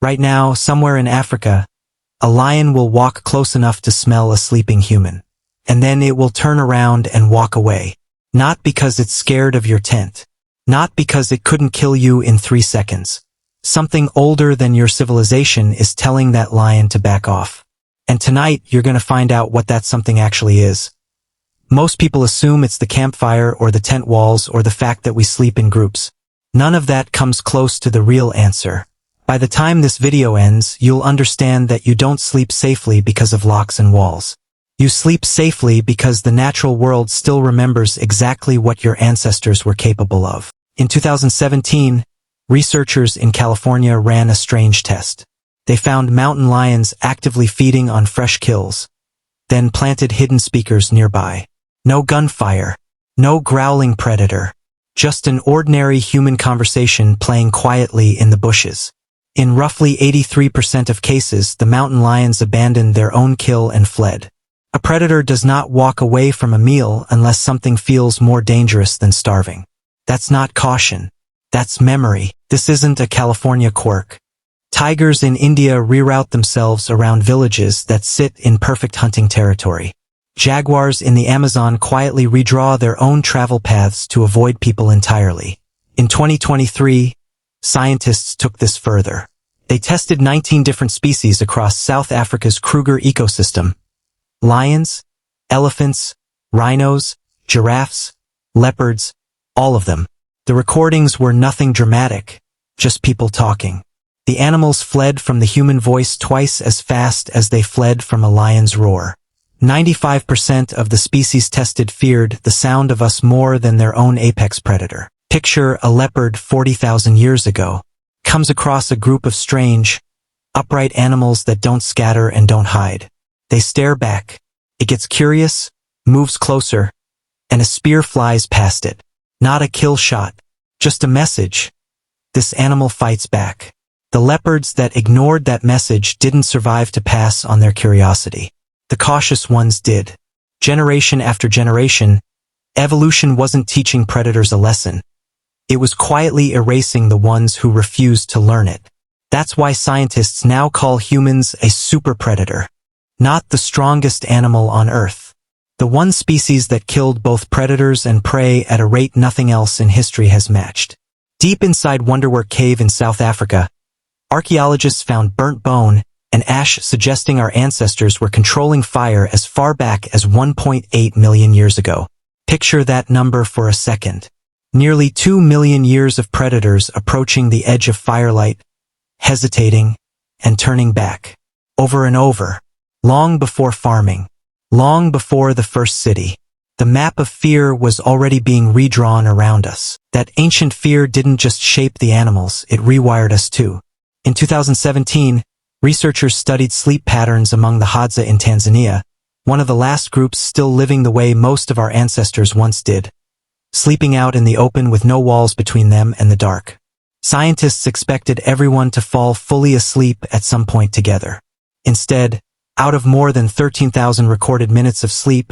Right now, somewhere in Africa, a lion will walk close enough to smell a sleeping human. And then it will turn around and walk away. Not because it's scared of your tent. Not because it couldn't kill you in 3 seconds. Something older than your civilization is telling that lion to back off. And tonight, you're gonna find out what that something actually is. Most people assume it's the campfire or the tent walls or the fact that we sleep in groups. None of that comes close to the real answer. By the time this video ends, you'll understand that you don't sleep safely because of locks and walls. You sleep safely because the natural world still remembers exactly what your ancestors were capable of. In 2017, researchers in California ran a strange test. They found mountain lions actively feeding on fresh kills, then planted hidden speakers nearby. No gunfire, no growling predator, just an ordinary human conversation playing quietly in the bushes. In roughly 83% of cases, the mountain lions abandoned their own kill and fled. A predator does not walk away from a meal unless something feels more dangerous than starving. That's not caution. That's memory. This isn't a California quirk. Tigers in India reroute themselves around villages that sit in perfect hunting territory. Jaguars in the Amazon quietly redraw their own travel paths to avoid people entirely. In 2023, scientists took this further. They tested 19 different species across South Africa's Kruger ecosystem. Lions, elephants, rhinos, giraffes, leopards, all of them. The recordings were nothing dramatic, just people talking. The animals fled from the human voice twice as fast as they fled from a lion's roar. 95% of the species tested feared the sound of us more than their own apex predator. Picture a leopard 40,000 years ago. Comes across a group of strange, upright animals that don't scatter and don't hide. They stare back. It gets curious, moves closer, and a spear flies past it. Not a kill shot, just a message. This animal fights back. The leopards that ignored that message didn't survive to pass on their curiosity. The cautious ones did. Generation after generation, evolution wasn't teaching predators a lesson. It was quietly erasing the ones who refused to learn it. That's why scientists now call humans a super predator. Not the strongest animal on Earth. The one species that killed both predators and prey at a rate nothing else in history has matched. Deep inside Wonderwork Cave in South Africa, archaeologists found burnt bone and ash suggesting our ancestors were controlling fire as far back as 1.8 million years ago. Picture that number for a second. Nearly 2 million years of predators approaching the edge of firelight, hesitating, and turning back. Over and over. Long before farming. Long before the first city. The map of fear was already being redrawn around us. That ancient fear didn't just shape the animals, it rewired us too. In 2017, researchers studied sleep patterns among the Hadza in Tanzania, one of the last groups still living the way most of our ancestors once did. Sleeping out in the open with no walls between them and the dark. Scientists expected everyone to fall fully asleep at some point together. Instead, out of more than 13,000 recorded minutes of sleep,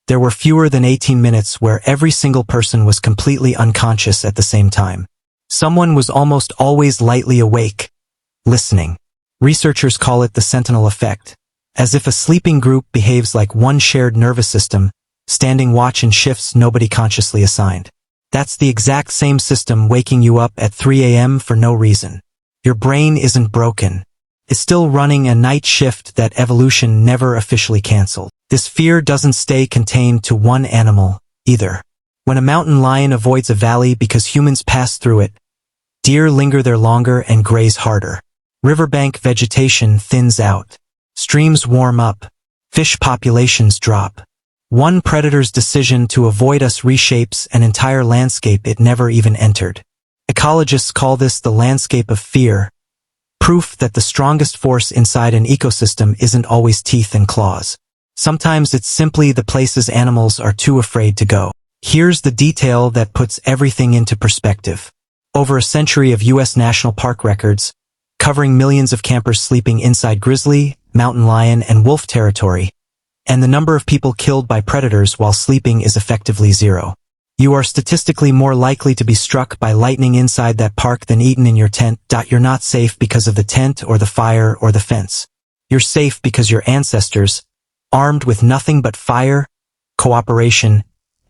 there were fewer than 18 minutes where every single person was completely unconscious at the same time. Someone was almost always lightly awake, listening. Researchers call it the sentinel effect, as if a sleeping group behaves like one shared nervous system, standing watch in shifts nobody consciously assigned. That's the exact same system waking you up at 3 a.m. for no reason. Your brain isn't broken. It's still running a night shift that evolution never officially canceled. This fear doesn't stay contained to one animal, either. When a mountain lion avoids a valley because humans pass through it, deer linger there longer and graze harder. Riverbank vegetation thins out. Streams warm up. Fish populations drop. One predator's decision to avoid us reshapes an entire landscape it never even entered. Ecologists call this the landscape of fear, proof that the strongest force inside an ecosystem isn't always teeth and claws. Sometimes it's simply the places animals are too afraid to go. Here's the detail that puts everything into perspective. Over a century of U.S. national park records, covering millions of campers sleeping inside grizzly, mountain lion, and wolf territory, and the number of people killed by predators while sleeping is effectively zero. You are statistically more likely to be struck by lightning inside that park than eaten in your tent. You're not safe because of the tent or the fire or the fence. You're safe because your ancestors, armed with nothing but fire, cooperation,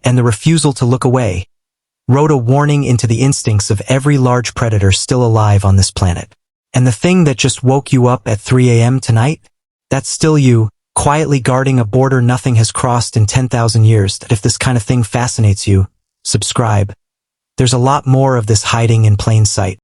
and the refusal to look away, wrote a warning into the instincts of every large predator still alive on this planet. And the thing that just woke you up at 3 a.m. tonight? That's still you, quietly guarding a border nothing has crossed in 10,000 years. That if this kind of thing fascinates you, subscribe. There's a lot more of this hiding in plain sight.